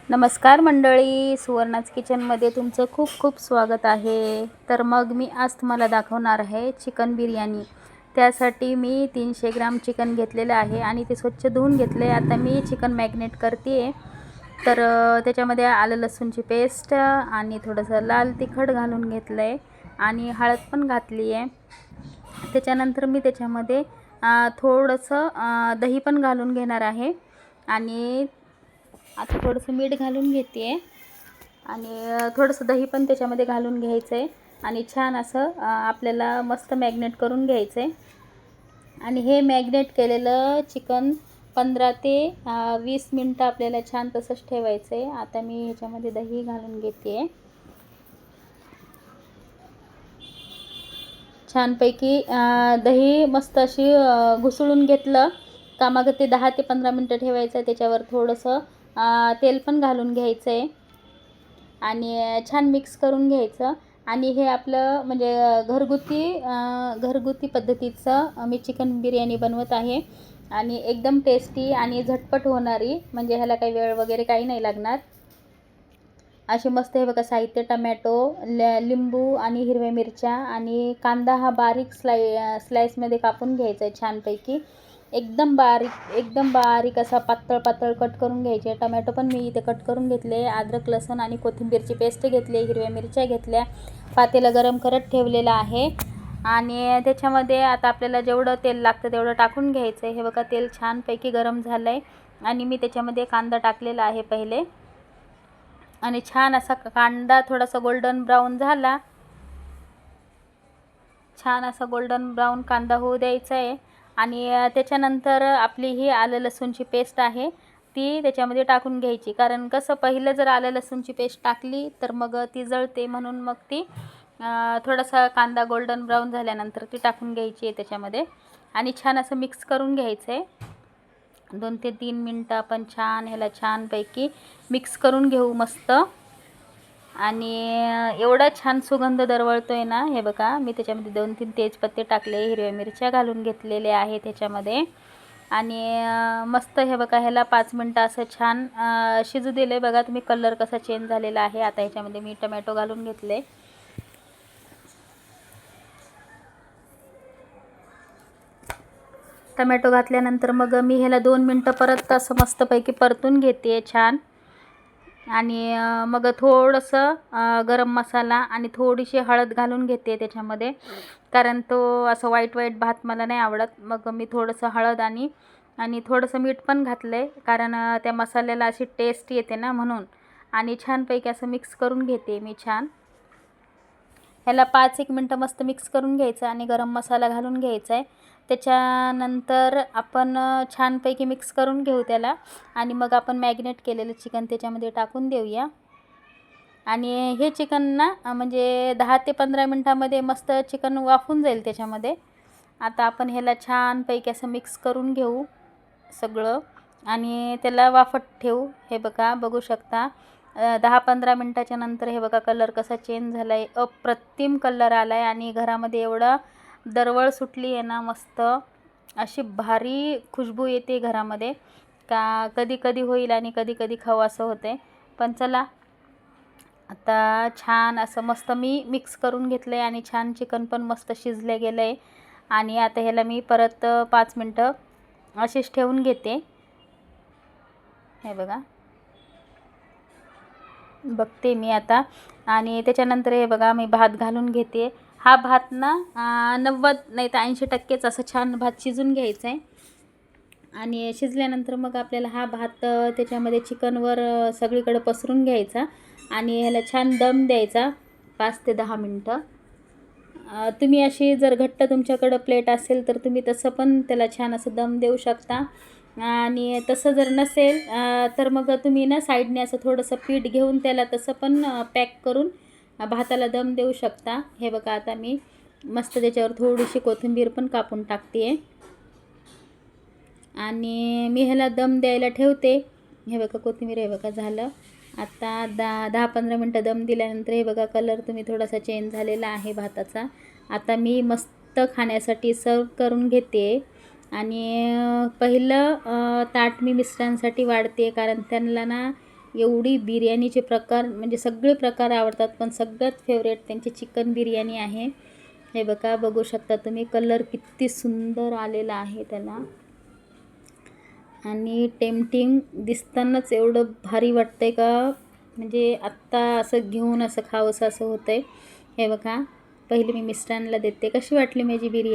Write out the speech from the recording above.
नमस्कार मंडळी, सुवर्णाच किचनमध्ये तुमचं खूप खूप स्वागत आहे. तर मग मी आज तुम्हाला दाखवणार आहे चिकन बिर्याणी. त्यासाठी मी 300 ग्राम चिकन घेतलेलं आहे आणि ते स्वच्छ धुवून घेतले. आता मी चिकन मॅग्नेट करते आहे. तर त्याच्यामध्ये आलं लसूणची पेस्ट आणि थोडंसं लाल तिखट घालून घेतलं आहे आणि हळद पण घातली आहे. त्याच्यानंतर मी त्याच्यामध्ये थोडंसं दही पण घालून घेणार आहे आणि आता थोडंसं मीठ घालून घेते आहे आणि थोडंसं दही पण त्याच्यामध्ये घालून घ्यायचं आहे आणि छान असं आपल्याला मस्त मॅग्नेट करून घ्यायचं आहे. आणि हे मॅग्नेट केलेलं चिकन 15 ते 20 मिनटं आपल्याला छान तसंच ठेवायचं आहे. आता मी ह्याच्यामध्ये दही घालून घेते आहे. छानपैकी दही मस्त अशी घुसळून घेतलं का मग ते 10 ते 15 मिनटं ठेवायचं आहे. त्याच्यावर थोडंसं तेल पण घालून घ्यायचं आहे आणि छान मिक्स करून घ्यायचं. आणि हे आपलं म्हणजे घरगुती पद्धतीचं मी चिकन बिर्याणी बनवत आहे आणि एकदम टेस्टी आणि झटपट होणारी, म्हणजे ह्याला काही वेळ वगैरे काही नाही लागणार. अशी मस्त हे बघा साहित्य: टमॅटो, लिंबू आणि हिरव्या मिरच्या आणि कांदा हा बारीक स्लाइसमध्ये कापून घ्यायचा आहे छानपैकी. एकदम बारीक असा पातळ कट करून घ्यायचे. टमॅटो पण मी इथे कट करून घेतले. अद्रक लसूण आणि कोथिंबीरची पेस्ट घेतली. हिरव्या मिरच्या घेतल्या. पातेलं गरम करत ठेवलेलं आहे आणि त्याच्यामध्ये आता आपल्याला जेवढं तेल लागतं तेवढं टाकून घ्यायचं आहे. हे बघा तेल छानपैकी गरम झालं आहे आणि मी त्याच्यामध्ये कांदा टाकलेला आहे पहिले आणि छान असा कांदा थोडासा गोल्डन ब्राऊन झाला. छान असा गोल्डन ब्राऊन कांदा होऊ द्यायचा आहे आणि त्याच्यानंतर आपली ही आलं लसूणची पेस्ट आहे ती त्याच्यामध्ये टाकून घ्यायची. कारण कसं पहिलं जर आलं लसूणची पेस्ट टाकली तर मग ती जळते, म्हणून मग ती थोडासा कांदा गोल्डन ब्राऊन झाल्यानंतर ती टाकून घ्यायची आहे त्याच्यामध्ये आणि छान असं मिक्स करून घ्यायचं आहे. 2 ते 3 मिनटं आपण छान ह्याला छानपैकी मिक्स करून घेऊ मस्त. आणि एवढा छान सुगंध दरवळतो आहे ना. हे बघा मी त्याच्यामध्ये 2-3 तेजपत्ते टाकले, हिरव्या मिरच्या घालून घेतलेले आहे त्याच्यामध्ये आणि मस्त हे बघा ह्याला 5 मिनटं असं छान शिजू दिले. बघा तुम्ही कलर कसा चेंज झालेला आहे. आता ह्याच्यामध्ये मी टमॅटो घालून घेतले. टमॅटो घातल्यानंतर मग मी ह्याला 2 मिनटं परत असं मस्तपैकी परतून घेते छान. आणि मग थोडंसं गरम मसाला आणि थोडीशी हळद घालून घेते त्याच्यामध्ये, कारण तो असं वाईट भात मला नाही आवडत. मग मी थोडंसं हळद आणि थोडंसं मीठ पण घातलं आहे, कारण त्या मसाल्याला अशी टेस्ट येते ना म्हणून. आणि छानपैकी असं मिक्स करून घेते मी छान. ह्याला 5-1 मिनटं मस्त मिक्स करून घ्यायचं आणि गरम मसाला घालून घ्यायचा आहे. त्याच्यानंतर आपण छानपैकी मिक्स करून घेऊ त्याला आणि मग आपण मॅग्नेट केलेलं चिकन त्याच्यामध्ये टाकून देऊया. आणि हे चिकन ना म्हणजे 10 ते 15 मिनटामध्ये मस्त चिकन वाफून जाईल त्याच्यामध्ये. आता आपण ह्याला छानपैकी असं मिक्स करून घेऊ सगळं आणि त्याला वाफत ठेवू. हे बघा बघू शकता 10-15 मिनटाच्या नंतर हे बघा कलर कसा चेंज झाला आहे. अप्रतिम कलर आला आहे आणि घरामध्ये एवढा दरवळ सुटली आहे ना, मस्त अशी भारी खुशबू येते घरामध्ये का कधी कधी होईल आणि कधी कधी खाऊ असं होते. पण चला आता छान असं मस्त मी मिक्स करून घेतलं आहे आणि छान चिकन पण मस्त शिजलं गेलं आहे. आणि आता ह्याला मी परत 5 मिनटं अशीच ठेवून घेते. हे बघा बघते मी आता. आणि त्याच्यानंतर हे बघा मी भात घालून घेते. हा भात ना 90 नाही तर 80% असं छान भात शिजून घ्यायचा आहे. आणि शिजल्यानंतर मग आपल्याला हा भात त्याच्यामध्ये चिकनवर सगळीकडे पसरून घ्यायचा आणि ह्याला छान दम द्यायचा 5 ते 10 मिनटं. तुम्ही अशी जर घट्ट तुमच्याकडं प्लेट असेल तर तुम्ही तसं पण त्याला छान असं दम देऊ शकता. आणि तसं जर नसेल तर मग तुम्ही ना साईडने असं थोडंसं पीठ घेऊन त्याला तसं पण पॅक करून भाताला दम देऊ शकता. हे बघा आता मी मस्त त्याच्यावर थोडीशी कोथिंबीर पण कापून टाकते आहे आणि मी ह्याला दम द्यायला ठेवते. हे बघा कोथिंबीर हे बघा झालं. आता 10-15 मिनटं दम दिल्यानंतर हे बघा कलर तुम्ही थोडासा चेंज झालेला आहे भाताचा. आता मी मस्त खाण्यासाठी सर्व करून घेते. आणि पहिलं ताट मी मिस्टरांसाठी वाढते, कारण त्यांना ना एवढी बिर्याणीचे प्रकार म्हणजे सगळे प्रकार आवडतात, पण सगळ्यात फेवरेट त्यांची चिकन बिर्याणी आहे. हे बघा, बघू शकता तुम्ही, कलर किती सुंदर आलेला आहे त्याला आणि टेम्पटिंग दिसतानाच एवढं भारी वाटतंय का, म्हणजे आत्ता असं घेऊन असं खावंसं असं होतंय. हे बघा, पहिले मी मिस्टरांना देते. कशी वाटली माझी बिर्याणी?